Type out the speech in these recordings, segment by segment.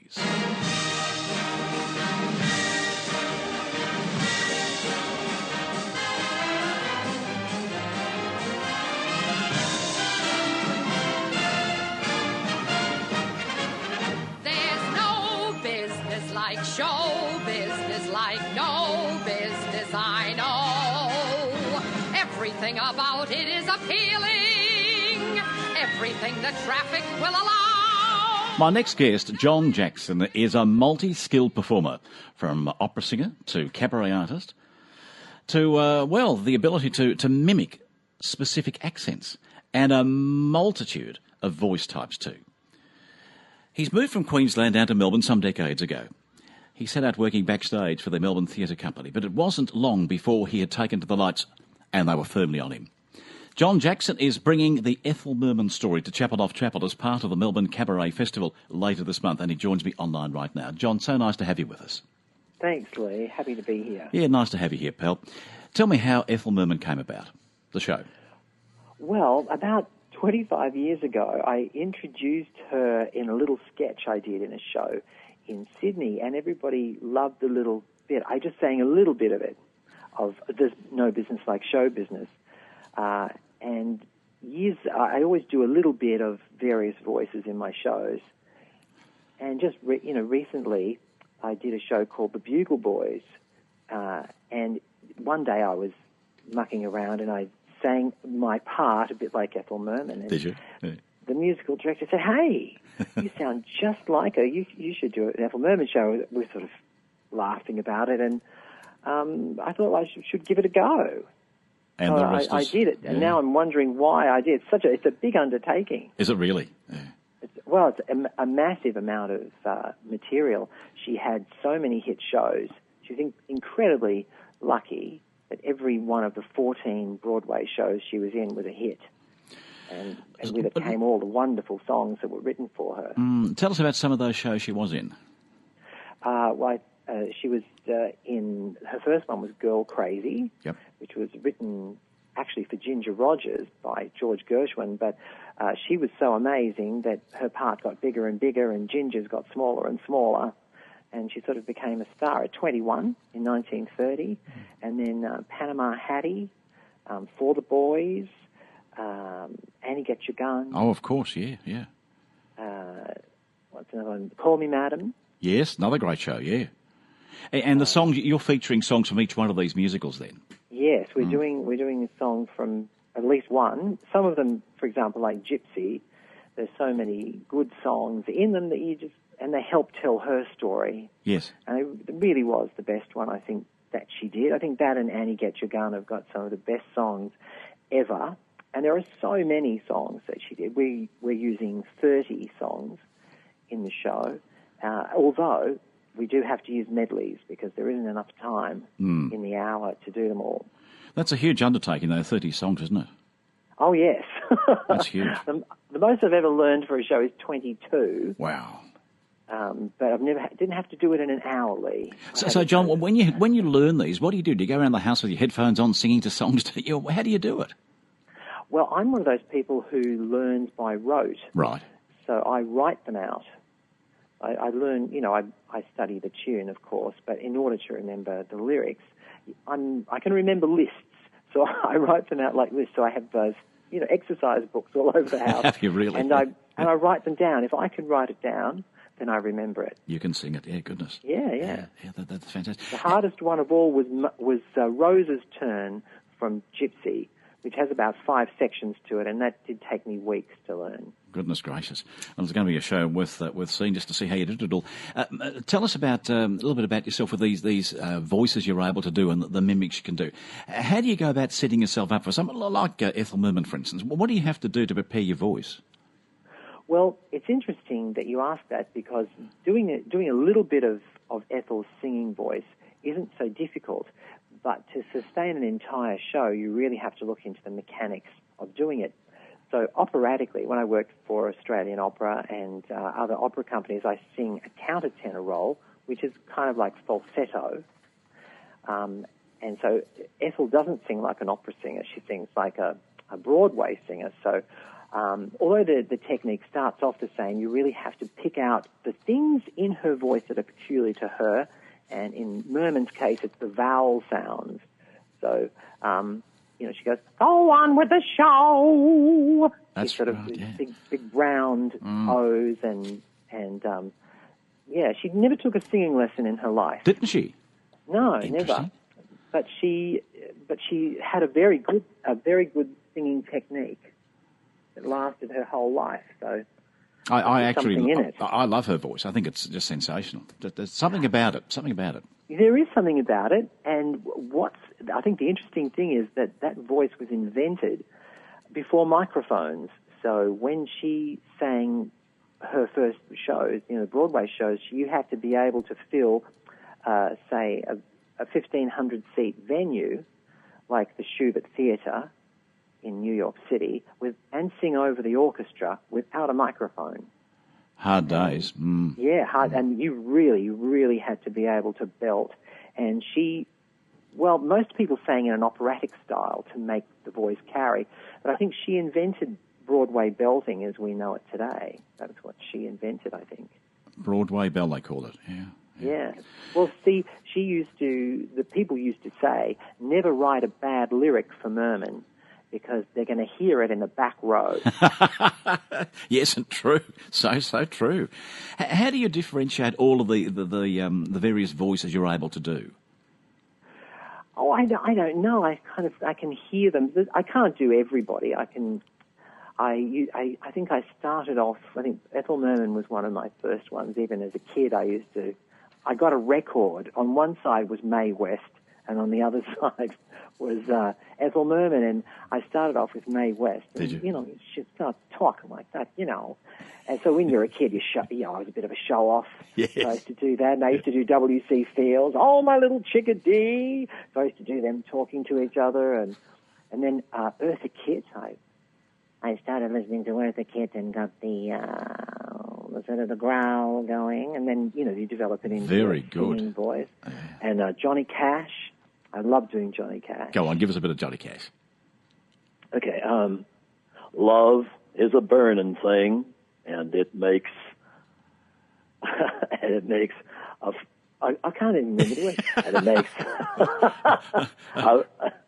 stories. Like show business, like no business I know. Everything about it is appealing. Everything the traffic will allow. My next guest, John Jackson, is a multi-skilled performer, from opera singer to cabaret artist to, the ability to mimic specific accents and a multitude of voice types too. He's moved from Queensland down to Melbourne some decades ago. He set out working backstage for the Melbourne Theatre Company, but it wasn't long before he had taken to the lights, and they were firmly on him. John Jackson is bringing the Ethel Merman story to Chapel Off Chapel as part of the Melbourne Cabaret Festival later this month, and he joins me online right now. John, so nice to have you with us. Thanks, Leigh. Happy to be here. Yeah, nice to have you here, pal. Tell me how Ethel Merman came about, the show. Well, about 25 years ago, I introduced her in a little sketch I did in a show in Sydney, and everybody loved the little bit. I just sang a little bit of it, of There's No Business Like Show Business. And I always do a little bit of various voices in my shows. And just, recently, I did a show called The Bugle Boys. And one day I was mucking around and I sang my part a bit like Ethel Merman. Did you? Yeah. The musical director said, "Hey, you sound just like her. You should do an Ethel Merman show." We're sort of laughing about it, and I thought I should give it a go. And so the rest I did it, and now I'm wondering why I did. It's a big undertaking. Is it really? Yeah. It's a massive amount of material. She had so many hit shows. She's incredibly lucky that every one of the 14 Broadway shows she was in was a hit. And with it came all the wonderful songs that were written for her. Tell us about some of those shows she was in. She was in, her first one was Girl Crazy, yep, which was written actually for Ginger Rogers by George Gershwin, but she was so amazing that her part got bigger and bigger and Ginger's got smaller and smaller, and she sort of became a star at 21 in 1930, and then Panama Hattie, For the Boys, Annie Get Your Gun. Oh, of course, yeah. What's another one? Call Me Madam. Yes, another great show, yeah. And the songs, you're featuring songs from each one of these musicals then? Yes, we're doing a song from at least one. Some of them, for example, like Gypsy, there's so many good songs in them that and they help tell her story. Yes. And it really was the best one, I think, that she did. I think that and Annie Get Your Gun have got some of the best songs ever. And there are so many songs that she did. We're using 30 songs in the show, although we do have to use medleys because there isn't enough time in the hour to do them all. That's a huge undertaking, though, 30 songs, isn't it? Oh, yes. That's huge. The most I've ever learned for a show is 22. Wow. But I've didn't have to do it in an hour, Leigh. So John, when you learn these, what do you do? Do you go around the house with your headphones on singing to songs? How do you do it? Well, I'm one of those people who learns by rote. Right. So I write them out. I learn, I study the tune, of course, but in order to remember the lyrics, I can remember lists. So I write them out like lists. So I have those, exercise books all over the house. Have you really? And I write them down. If I can write it down, then I remember it. You can sing it. Yeah, goodness. Yeah. That's fantastic. The hardest one of all was Rose's Turn from Gypsy, which has about 5 sections to it, and that did take me weeks to learn. Goodness gracious. And there's going to be a show with Scene just to see how you did it all. Tell us about a little bit about yourself with these voices you're able to do and the mimics you can do. How do you go about setting yourself up for someone like Ethel Merman, for instance? What do you have to do to prepare your voice? Well, it's interesting that you ask that because doing a little bit of Ethel's singing voice isn't so difficult. But to sustain an entire show, you really have to look into the mechanics of doing it. So operatically, when I worked for Australian Opera and other opera companies, I sing a countertenor role, which is kind of like falsetto. And so Ethel doesn't sing like an opera singer. She sings like a Broadway singer. So although the technique starts off the same, you really have to pick out the things in her voice that are peculiar to her. And in Merman's case, it's the vowel sounds. So, she goes, "Go on with the show." That's sort of right, yeah. big round O's she never took a singing lesson in her life. Didn't she? No, never. But she had a very good singing technique that lasted her whole life. So I actually something in it. I love her voice. I think it's just sensational. There's something about it. There is something about it, and I think the interesting thing is that voice was invented before microphones. So when she sang her first shows, Broadway shows, you had to be able to fill, say, a 1,500-seat venue, like the Shubert Theatre in New York City, and sing over the orchestra without a microphone. Hard days. Yeah, hard, and you really, really had to be able to belt. And most people sang in an operatic style to make the voice carry, but I think she invented Broadway belting as we know it today. That's what she invented, I think. Broadway bell, they call it, yeah. Yeah. Well, see, the people used to say, never write a bad lyric for Merman, because they're going to hear it in the back row. Yes, and true. So true. How do you differentiate all of the various voices you're able to do? Oh, I don't know. I can hear them. I can't do everybody. I think I started off, I think Ethel Merman was one of my first ones. Even as a kid, I got a record. On one side was Mae West, and on the other side was Ethel Merman, and I started off with Mae West. And, Did you? She started talking like that, And so when you're a kid, I was a bit of a show-off. Yes. So I used to do that, and I used to do W.C. Fields, "Oh, my little chickadee." So I used to do them talking to each other, and then Eartha Kitt, I started listening to Eartha Kitt and got the sort of the growl going, and then, you develop it into Very a singing good voice. And Johnny Cash. I love doing Johnny Cash. Go on, give us a bit of Johnny Cash. Okay, love is a burning thing, and it makes I can't even remember the word. And it makes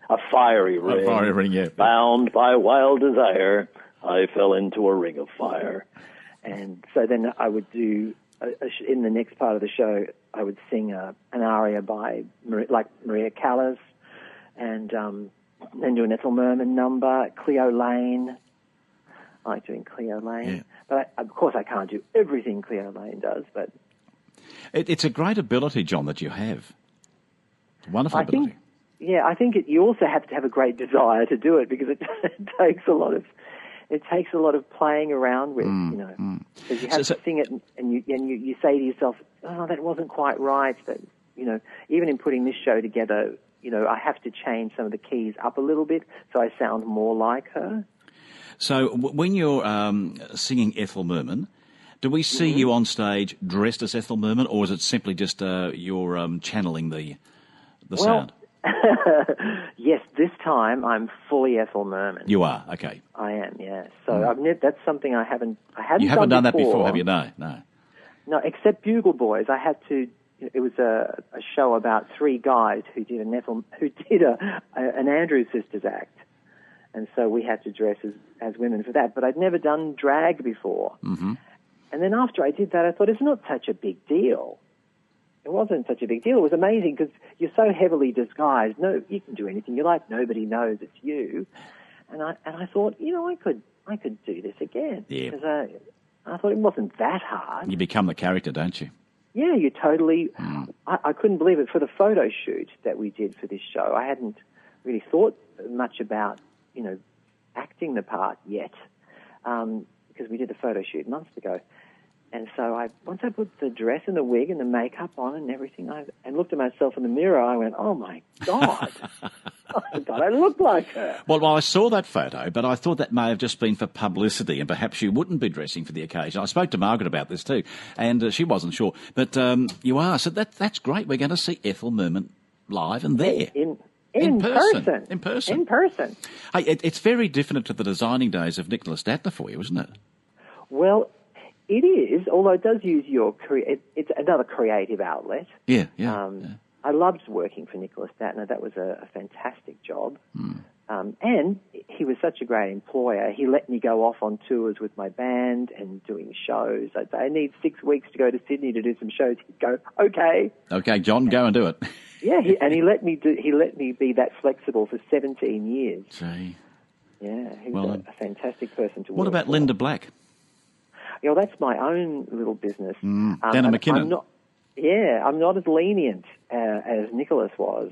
a fiery ring. A fiery ring, yeah. Bound by wild desire, I fell into a ring of fire. And so then I would do, in the next part of the show, I would sing an aria by Maria Callas, and then do an Ethel Merman number, Cleo Laine. I like doing Cleo Laine. Yeah. But of course I can't do everything Cleo Laine does, but... It's a great ability, John, that you have. Wonderful ability. I think you also have to have a great desire to do it, because it takes a lot of playing around with, because you have to sing it, and you say to yourself, "Oh, that wasn't quite right." But even in putting this show together, I have to change some of the keys up a little bit so I sound more like her. So when you're singing Ethel Merman, do we see you on stage dressed as Ethel Merman, or is it simply just you're channeling the sound? Yes, this time I'm fully Ethel Merman. You are, okay. I am, yeah. So that's something I haven't You haven't done that before, have you? No. No, except Bugle Boys. I had to. It was a show about three guys who did an Andrews Sisters act, and so we had to dress as women for that. But I'd never done drag before. Mm-hmm. And then after I did that, I thought, it's not such a big deal. It wasn't such a big deal. It was amazing because you're so heavily disguised. No, you can do anything you like. Nobody knows it's you. And I thought, I could do this again. Yeah. Because I thought it wasn't that hard. You become the character, don't you? Yeah, you totally... I couldn't believe it. For the photo shoot that we did for this show, I hadn't really thought much about, acting the part yet, because we did the photo shoot months ago. And so once I put the dress and the wig and the makeup on and everything, and looked at myself in the mirror, I went, "Oh, my God." I thought I looked like her. Well, I saw that photo, but I thought that may have just been for publicity, and perhaps you wouldn't be dressing for the occasion. I spoke to Margaret about this too, and she wasn't sure. But you are, so that's great. We're going to see Ethel Merman live and there. In person. In person. In person. Hey, it's very different to the designing days of Nicholas Datner for you, isn't it? Well, it is, although it does use your it's another creative outlet. Yeah. I loved working for Nicholas Datner. That was a fantastic job. And he was such a great employer. He let me go off on tours with my band and doing shows. I'd say, I need 6 weeks to go to Sydney to do some shows. He'd go, okay. Okay, John, go and do it. Yeah, he let me be that flexible for 17 years. Gee. Yeah, he was a fantastic person to work What about for. Linda Black? You know, that's my own little business. Down in McKinnon. I'm not as lenient as Nicholas was.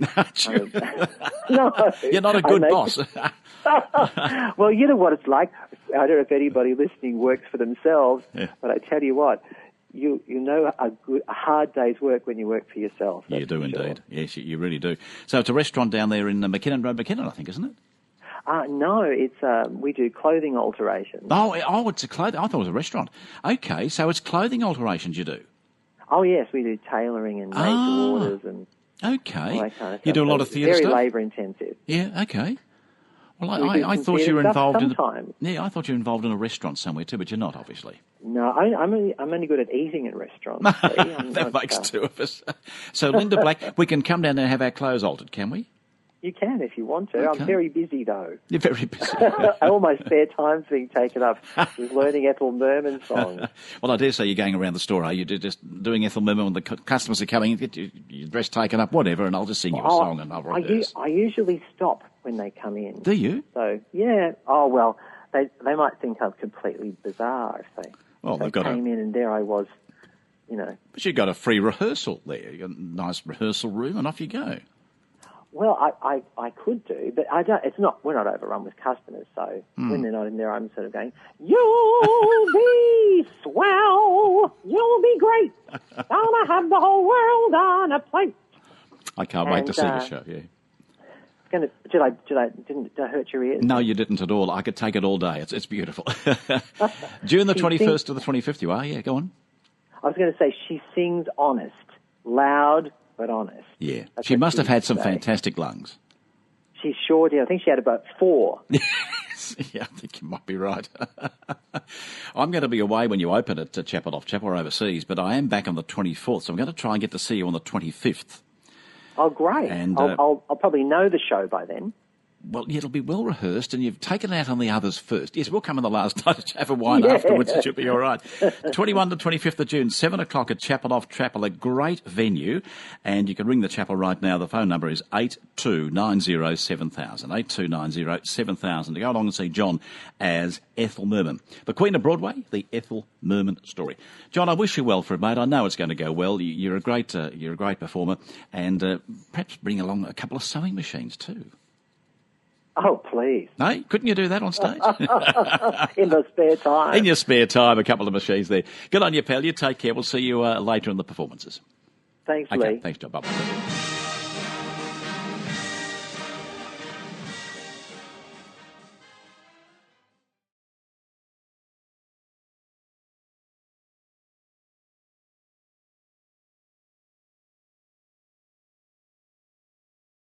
No. You're not a good boss. Well, you know what it's like. I don't know if anybody listening works for themselves, but I tell you what, you know a hard day's work when you work for yourself. You do indeed. Yes, you really do. So it's a restaurant down there in McKinnon Road, McKinnon, I think, isn't it? No, it's we do clothing alterations. Oh, it's a clothing. I thought it was a restaurant. Okay, so it's clothing alterations you do. Oh yes, we do tailoring and made to orders and okay. all that kind of stuff. You do a lot of theatre stuff. Very labour intensive. Yeah. Okay. Well, I some thought you were involved sometimes. I thought you were involved in a restaurant somewhere too, but you're not, obviously. No, I'm only good at eating at restaurants. That makes two of us. So, Linda Black, we can come down there and have our clothes altered, can we? You can if you want to. Okay. I'm very busy though. You're very busy. All my spare time's being taken up with learning Ethel Merman songs. Well, I dare say you're going around the store, are you? Just doing Ethel Merman when the customers are coming, get your dress taken up, whatever, and I'll just sing you a song and I'll rehearse. I usually stop when they come in. Do you? So, yeah. Oh, well, they might think I'm completely bizarre if they came in and there I was, you know. But you've got a free rehearsal there. You've got a nice rehearsal room and off you go. Well, I could do, but I don't. It's not. We're not overrun with customers, so when they're not in there, I'm sort of going, "You'll be swell. You'll be great. Gonna have the whole world on a plate." I can't wait to see the show. Yeah. Did I hurt your ears? No, you didn't at all. I could take it all day. It's beautiful. June the 21st to the 25th. You are. Yeah. Go on. I was going to say she sings honest, loud but honest. Yeah, she must have had some fantastic lungs. She sure did. I think she had about 4. Yes, yeah, I think you might be right. I'm going to be away when you open it to Chapel Off Chapel or overseas, but I am back on the 24th, so I'm going to try and get to see you on the 25th. Oh, great. And I'll probably know the show by then. Well, yeah, it'll be well rehearsed, and you've taken it out on the others first. Yes, we'll come in the last night to have a wine afterwards. It should be all right. 21 to 25th of June, 7 o'clock at Chapel Off Chapel, a great venue. And you can ring the chapel right now. The phone number is 82907000, 82907000, to go along and see John as Ethel Merman. The Queen of Broadway, the Ethel Merman story. John, I wish you well for it, mate. I know it's going to go well. You're a great performer, and perhaps bring along a couple of sewing machines too. Oh, please. No? Couldn't you do that on stage? In the spare time. In your spare time, a couple of machines there. Good on you, pal. You take care. We'll see you later in the performances. Thanks, okay, Leigh. Thanks, John. Bye-bye.